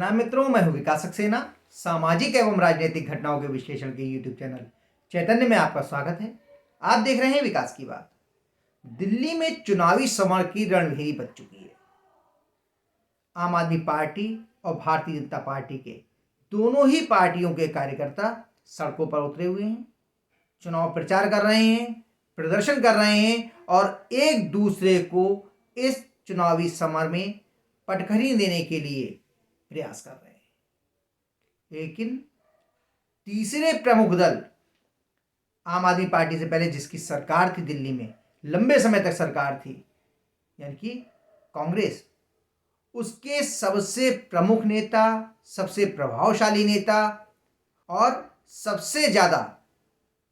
प्रणाम मित्रों, मैं हूं विकास सक्सेना। सामाजिक एवं राजनीतिक घटनाओं के विश्लेषण के यूट्यूब चैनल चैतन्य में आपका स्वागत है। आप देख रहे हैं विकास की बात। दिल्ली में चुनावी समर की रणभेरी बज चुकी है। आम आदमी पार्टी और भारतीय जनता पार्टी के दोनों ही पार्टियों के कार्यकर्ता सड़कों पर उतरे हुए हैं, चुनाव प्रचार कर रहे हैं, प्रदर्शन कर रहे हैं और एक दूसरे को इस चुनावी समर में पटखनी देने के लिए प्रयास कर रहे हैं। लेकिन तीसरे प्रमुख दल आम आदमी पार्टी से पहले जिसकी सरकार थी दिल्ली में, लंबे समय तक सरकार थी, यानी कि कांग्रेस, उसके सबसे प्रमुख नेता, सबसे प्रभावशाली नेता और सबसे ज़्यादा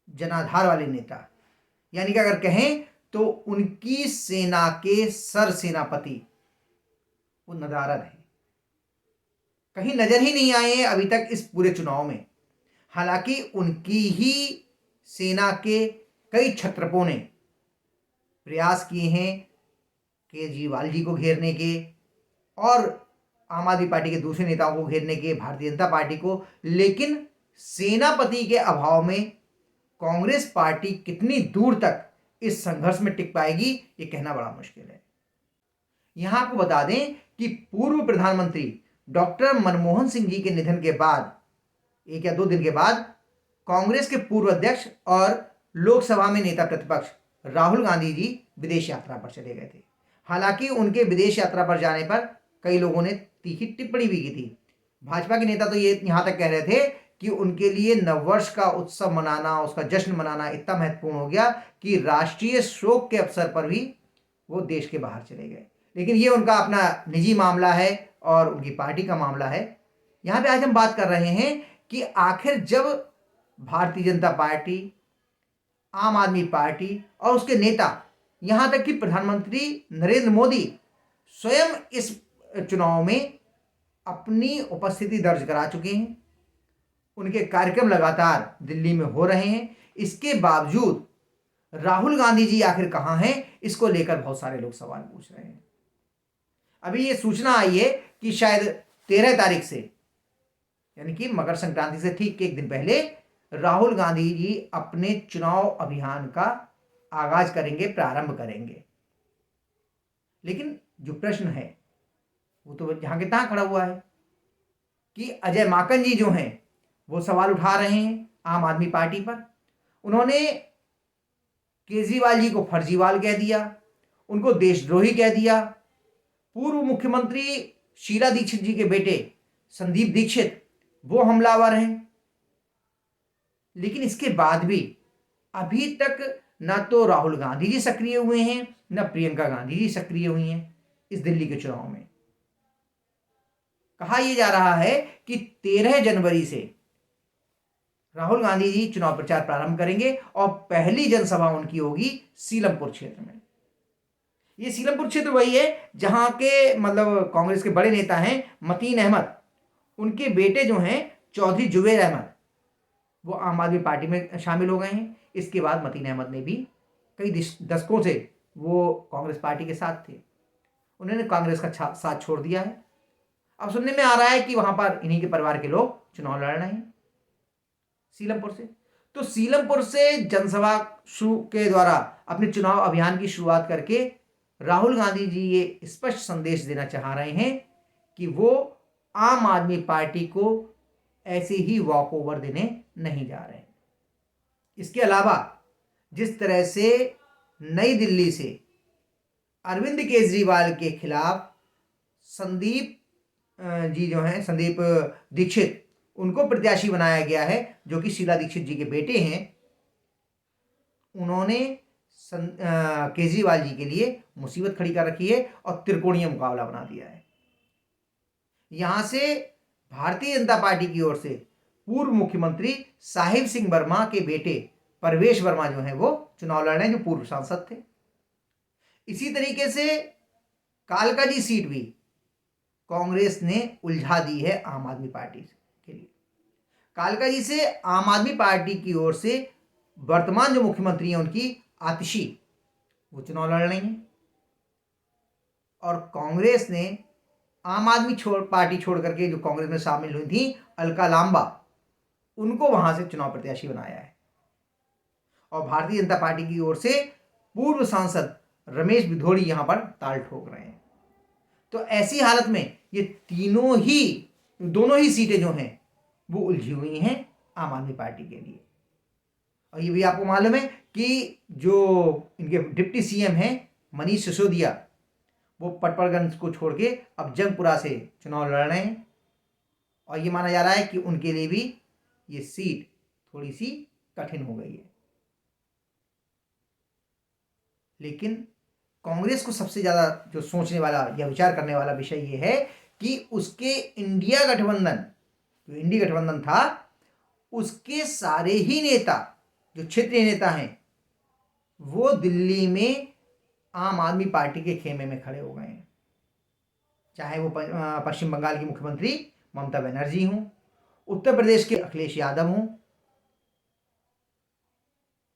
जनाधार वाले नेता, यानी कि अगर कहें तो उनकी सेना के सर सेनापति वो नदारद है, कहीं नजर ही नहीं आए अभी तक इस पूरे चुनाव में। हालांकि उनकी ही सेना के कई छत्रपों ने प्रयास किए हैं केजरीवाल जी को घेरने के और आम आदमी पार्टी के दूसरे नेताओं को घेरने के, भारतीय जनता पार्टी को, लेकिन सेनापति के अभाव में कांग्रेस पार्टी कितनी दूर तक इस संघर्ष में टिक पाएगी ये कहना बड़ा मुश्किल है। यहां आपको बता दें कि पूर्व प्रधानमंत्री डॉक्टर मनमोहन सिंह जी के निधन के बाद 1 या 2 दिन के बाद कांग्रेस के पूर्व अध्यक्ष और लोकसभा में नेता प्रतिपक्ष राहुल गांधी जी विदेश यात्रा पर चले गए थे। हालांकि उनके विदेश यात्रा पर जाने पर कई लोगों ने तीखी टिप्पणी भी की थी। भाजपा के नेता तो ये यहां तक कह रहे थे कि उनके लिए नववर्ष का उत्सव मनाना, उसका जश्न मनाना इतना महत्वपूर्ण हो गया कि राष्ट्रीय शोक के अवसर पर भी वो देश के बाहर चले गए। लेकिन ये उनका अपना निजी मामला है और उनकी पार्टी का मामला है। यहाँ पे आज हम बात कर रहे हैं कि आखिर जब भारतीय जनता पार्टी, आम आदमी पार्टी और उसके नेता, यहाँ तक कि प्रधानमंत्री नरेंद्र मोदी स्वयं इस चुनाव में अपनी उपस्थिति दर्ज करा चुके हैं, उनके कार्यक्रम लगातार दिल्ली में हो रहे हैं, इसके बावजूद राहुल गांधी जी आखिर कहाँ हैं, इसको लेकर बहुत सारे लोग सवाल पूछ रहे हैं। अभी ये सूचना आई है कि शायद 13 तारीख से, यानी कि मकर संक्रांति से ठीक एक दिन पहले, राहुल गांधी जी अपने चुनाव अभियान का आगाज करेंगे, प्रारंभ करेंगे। लेकिन जो प्रश्न है वो तो जहां के तहां खड़ा हुआ है कि अजय माकन जी जो हैं वो सवाल उठा रहे हैं आम आदमी पार्टी पर। उन्होंने केजरीवाल जी को फर्जीवाल कह दिया, उनको देशद्रोही कह दिया। पूर्व मुख्यमंत्री शीला दीक्षित जी के बेटे संदीप दीक्षित वो हमलावर हैं। लेकिन इसके बाद भी अभी तक ना तो राहुल गांधी जी सक्रिय हुए हैं, ना प्रियंका गांधी जी सक्रिय हुई हैं इस दिल्ली के चुनाव में। कहा यह जा रहा है कि 13 जनवरी से राहुल गांधी जी चुनाव प्रचार प्रारंभ करेंगे और पहली जनसभा उनकी होगी सीलमपुर क्षेत्र में। ये सीलमपुर क्षेत्र वही है जहां के मतलब कांग्रेस के बड़े नेता हैं मतीन अहमद, उनके बेटे जो हैं चौधरी जुबेर अहमद, वो आम आदमी पार्टी में शामिल हो गए हैं। इसके बाद मतीन अहमद ने भी कई दशकों से वो कांग्रेस पार्टी के साथ थे, उन्होंने कांग्रेस का साथ छोड़ दिया है। अब सुनने में आ रहा है कि वहां पर इन्हीं के परिवार के लोग चुनाव लड़ रहे हैं सीलमपुर से। तो सीलमपुर से जनसभा के द्वारा अपने चुनाव अभियान की शुरुआत करके राहुल गांधी जी ये स्पष्ट संदेश देना चाह रहे हैं कि वो आम आदमी पार्टी को ऐसे ही वॉक ओवर देने नहीं जा रहे हैं। इसके अलावा जिस तरह से नई दिल्ली से अरविंद केजरीवाल के खिलाफ संदीप जी जो हैं, संदीप दीक्षित, उनको प्रत्याशी बनाया गया है जो कि शीला दीक्षित जी के बेटे हैं, उन्होंने केजरीवाल जी के लिए मुसीबत खड़ी कर रखी है और त्रिकोणीय मुकाबला बना दिया है। यहां से भारतीय जनता पार्टी की ओर से पूर्व मुख्यमंत्री साहिब सिंह वर्मा के बेटे परवेश वर्मा जो हैं वो चुनाव लड़ रहे हैं, जो पूर्व सांसद थे। इसी तरीके से कालकाजी सीट भी कांग्रेस ने उलझा दी है आम आदमी पार्टी के लिए। कालकाजी से आम आदमी पार्टी की ओर से वर्तमान जो मुख्यमंत्री हैं उनकी आतिशी, वो चुनाव लड़ रही हैं और कांग्रेस ने आम आदमी पार्टी छोड़ करके जो कांग्रेस में शामिल हुई थी अलका लांबा, उनको वहां से चुनाव प्रत्याशी बनाया है। और भारतीय जनता पार्टी की ओर से पूर्व सांसद रमेश भिधोड़ी यहां पर ताल ठोक रहे हैं। तो ऐसी हालत में ये दोनों ही सीटें जो हैं वो उलझी हुई हैं आम आदमी पार्टी के लिए। और ये भी आपको मालूम है कि जो इनके डिप्टी सीएम हैं मनीष सिसोदिया, वो पटपड़गंज को छोड़ के अब जंगपुरा से चुनाव लड़ रहे हैं। और ये माना जा रहा है कि उनके लिए भी ये सीट थोड़ी सी कठिन हो गई है। लेकिन कांग्रेस को सबसे ज्यादा जो सोचने वाला या विचार करने वाला विषय ये है कि उसके इंडिया गठबंधन, जो इंडी गठबंधन था, उसके सारे ही नेता जो क्षेत्रीय नेता हैं वो दिल्ली में आम आदमी पार्टी के खेमे में खड़े हो गए हैं। चाहे वो पश्चिम बंगाल की मुख्यमंत्री ममता बनर्जी हों, उत्तर प्रदेश के अखिलेश यादव हों,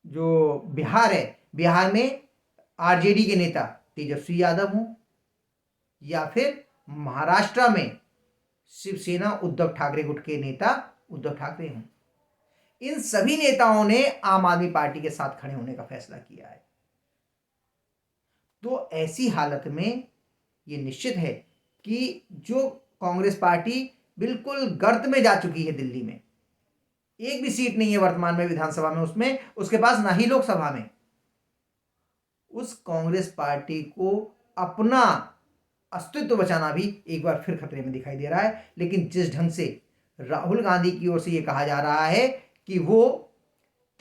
जो बिहार है, बिहार में आरजेडी के नेता तेजस्वी यादव हों, या फिर महाराष्ट्र में शिवसेना उद्धव ठाकरे गुट के नेता उद्धव ठाकरे हों, इन सभी नेताओं ने आम आदमी पार्टी के साथ खड़े होने का फैसला किया है। तो ऐसी हालत में ये निश्चित है कि जो कांग्रेस पार्टी बिल्कुल गर्त में जा चुकी है, दिल्ली में एक भी सीट नहीं है वर्तमान में विधानसभा में, उसमें उसके पास ना ही लोकसभा में, उस कांग्रेस पार्टी को अपना अस्तित्व बचाना भी एक बार फिर खतरे में दिखाई दे रहा है। लेकिन जिस ढंग से राहुल गांधी की ओर से यह कहा जा रहा है कि वो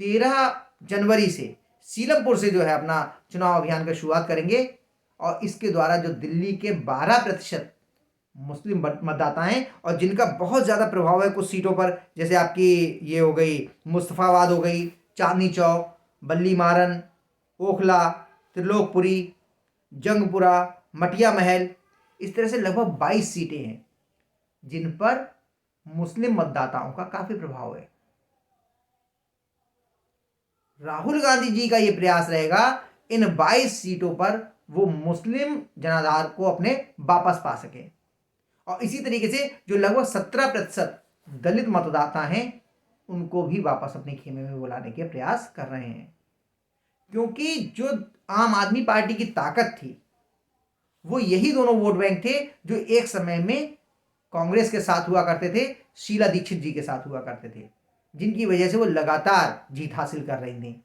13 जनवरी से सीलमपुर से जो है अपना चुनाव अभियान का शुरुआत करेंगे, और इसके द्वारा जो दिल्ली के 12% मुस्लिम मतदाता हैं और जिनका बहुत ज़्यादा प्रभाव है कुछ सीटों पर, जैसे आपकी ये हो गई मुस्तफ़ाबाद हो गई, चांदनी चौक, बल्ली मारन, ओखला, त्रिलोकपुरी, जंगपुरा, मटिया महल, इस तरह से लगभग 22 सीटें हैं जिन पर मुस्लिम मतदाताओं का काफ़ी प्रभाव है। राहुल गांधी जी का यह प्रयास रहेगा इन 22 सीटों पर वो मुस्लिम जनाधार को अपने वापस पा सके, और इसी तरीके से जो लगभग 17% दलित मतदाता हैं उनको भी वापस अपने खेमे में बुलाने के प्रयास कर रहे हैं। क्योंकि जो आम आदमी पार्टी की ताकत थी वो यही दोनों वोट बैंक थे जो एक समय में कांग्रेस के साथ हुआ करते थे, शीला दीक्षित जी के साथ हुआ करते थे, जिनकी वजह से वो लगातार जीत हासिल कर रही थी।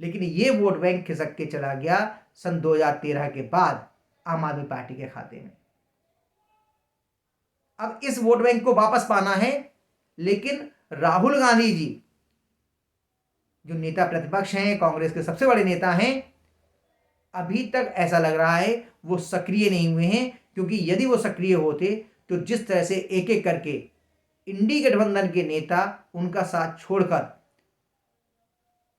लेकिन ये वोट बैंक खिसक के चला गया सन 2013 के बाद आम आदमी पार्टी के खाते में। अब इस वोट बैंक को वापस पाना है, लेकिन राहुल गांधी जी जो नेता प्रतिपक्ष हैं, कांग्रेस के सबसे बड़े नेता हैं, अभी तक ऐसा लग रहा है वो सक्रिय नहीं हुए हैं। क्योंकि यदि वो सक्रिय होते तो जिस तरह से एक एक करके इंडी गठबंधन के नेता उनका साथ छोड़कर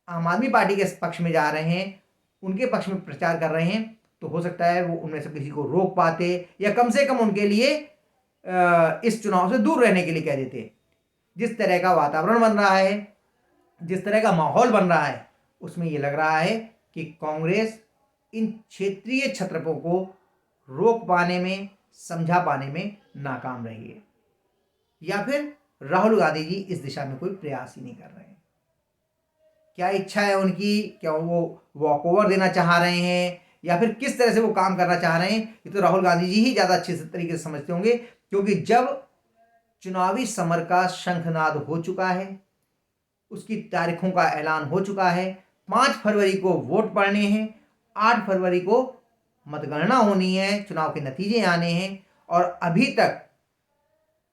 आम आदमी पार्टी के पक्ष में जा रहे हैं, उनके पक्ष में प्रचार कर रहे हैं, तो हो सकता है वो उनमें से किसी को रोक पाते या कम से कम उनके लिए इस चुनाव से दूर रहने के लिए कह देते। जिस तरह का वातावरण बन रहा है, जिस तरह का माहौल बन रहा है, उसमें ये लग रहा है कि कांग्रेस इन क्षेत्रीय छत्रपों को रोक पाने में, समझा पाने में नाकाम रही है, या फिर राहुल गांधी जी इस दिशा में कोई प्रयास ही नहीं कर रहे हैं। क्या इच्छा है उनकी, क्या वो वॉकओवर देना चाह रहे हैं या फिर किस तरह से वो काम करना चाह रहे हैं, ये तो राहुल गांधी जी ही ज़्यादा अच्छे तरीके से समझते होंगे। क्योंकि जब चुनावी समर का शंखनाद हो चुका है, उसकी तारीखों का ऐलान हो चुका है, 5 फरवरी को वोट पड़ने हैं, 8 फरवरी को मतगणना होनी है, चुनाव के नतीजे आने हैं, और अभी तक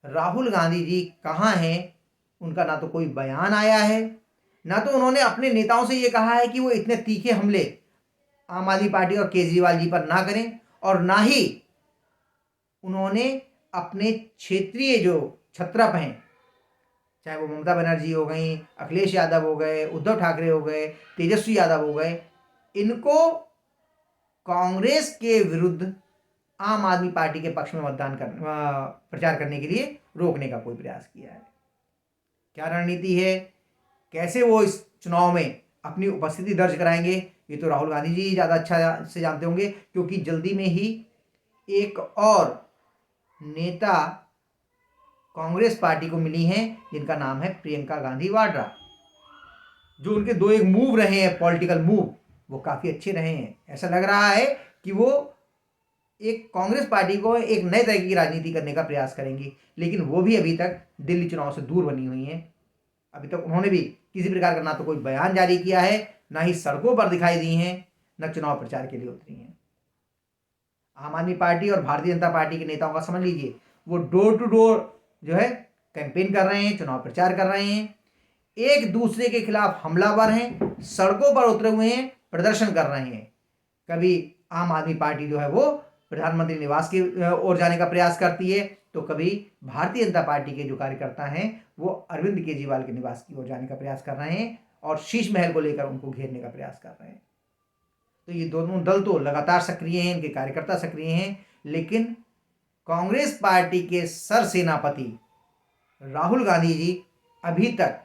राहुल गांधी जी कहाँ हैं, उनका ना तो कोई बयान आया है, ना तो उन्होंने अपने नेताओं से ये कहा है कि वो इतने तीखे हमले आम आदमी पार्टी और केजरीवाल जी पर ना करें, और ना ही उन्होंने अपने क्षेत्रीय जो छत्रप हैं, चाहे वो ममता बनर्जी हो गई, अखिलेश यादव हो गए, उद्धव ठाकरे हो गए, तेजस्वी यादव हो गए, इनको कांग्रेस के विरुद्ध आम आदमी पार्टी के पक्ष में प्रचार करने के लिए रोकने का कोई प्रयास किया है। क्या रणनीति है, कैसे वो इस चुनाव में अपनी उपस्थिति दर्ज कराएंगे, ये तो राहुल गांधी जी ज़्यादा अच्छा से जानते होंगे। क्योंकि जल्दी में ही एक और नेता कांग्रेस पार्टी को मिली हैं, जिनका नाम है प्रियंका गांधी वाड्रा। जो उनके दो एक मूव रहे हैं, पॉलिटिकल मूव, वो काफ़ी अच्छे रहे हैं। ऐसा लग रहा है कि वो एक कांग्रेस पार्टी को एक नए तरह की राजनीति करने का प्रयास करेंगी, लेकिन वो भी अभी तक दिल्ली चुनाव से दूर बनी हुई हैं। अभी तक उन्होंने भी किसी प्रकार का ना तो कोई बयान जारी किया है, ना ही सड़कों पर दिखाई दी हैं, न चुनाव प्रचार के लिए उतरी हैं। आम आदमी पार्टी और भारतीय जनता पार्टी के नेताओं का समझ लीजिए, वो डोर टू डोर जो है कैंपेन कर रहे हैं, चुनाव प्रचार कर रहे हैं, एक दूसरे के खिलाफ हमलावर हैं, सड़कों पर उतरे हुए हैं, प्रदर्शन कर रहे हैं। कभी आम आदमी पार्टी जो है वो प्रधानमंत्री निवास की ओर जाने का प्रयास करती है, तो कभी भारतीय जनता पार्टी के जो कार्यकर्ता हैं वो अरविंद केजरीवाल के निवास की ओर जाने का प्रयास कर रहे हैं और शीश महल को लेकर उनको घेरने का प्रयास कर रहे हैं। तो ये दोनों दल तो लगातार सक्रिय हैं, इनके कार्यकर्ता सक्रिय हैं, लेकिन कांग्रेस पार्टी के सरसेनापति राहुल गांधी जी अभी तक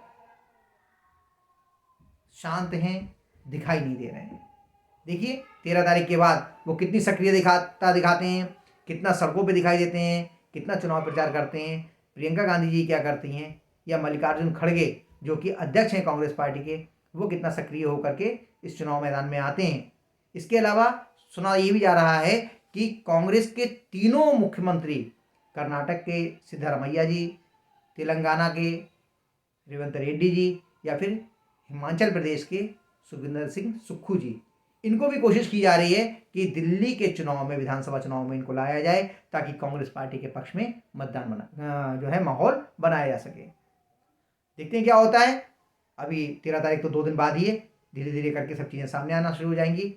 शांत हैं, दिखाई नहीं दे रहे हैं। देखिए 13 तारीख के बाद वो कितनी सक्रिय दिखाते हैं, कितना सड़कों पे दिखाई देते हैं, कितना चुनाव प्रचार करते हैं। प्रियंका गांधी जी क्या करती हैं, या मल्लिकार्जुन खड़गे जो कि अध्यक्ष हैं कांग्रेस पार्टी के, वो कितना सक्रिय होकर के इस चुनाव मैदान में आते हैं। इसके अलावा सुना ये भी जा रहा है कि कांग्रेस के तीनों मुख्यमंत्री, कर्नाटक के सिद्धरामैया जी, तेलंगाना के रेवंत रेड्डी जी, या फिर हिमाचल प्रदेश के सुखविंदर सिंह सुक्खू जी, इनको भी कोशिश की जा रही है कि दिल्ली के चुनाव में, विधानसभा चुनाव में इनको लाया जाए, ताकि कांग्रेस पार्टी के पक्ष में मतदान जो है माहौल बनाया जा सके। देखते हैं क्या होता है। अभी 13 तारीख तो 2 दिन बाद ही है, धीरे धीरे करके सब चीज़ें सामने आना शुरू हो जाएंगी।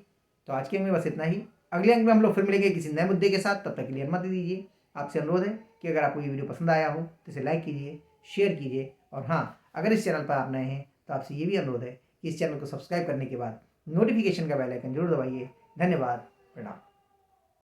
तो आज के अंक में बस इतना ही। अगले अंक में हम लोग फिर मिलेंगे किसी नए मुद्दे के साथ। तब तक के लिए अनुमति दीजिए। आपसे अनुरोध है कि अगर आपको ये वीडियो पसंद आया हो तो इसे लाइक कीजिए, शेयर कीजिए, और हाँ, अगर इस चैनल पर आप नए हैं तो आपसे ये भी अनुरोध है कि इस चैनल को सब्सक्राइब करने के बाद नोटिफिकेशन का बेल आइकन जरूर दबाइए। धन्यवाद, प्रणाम।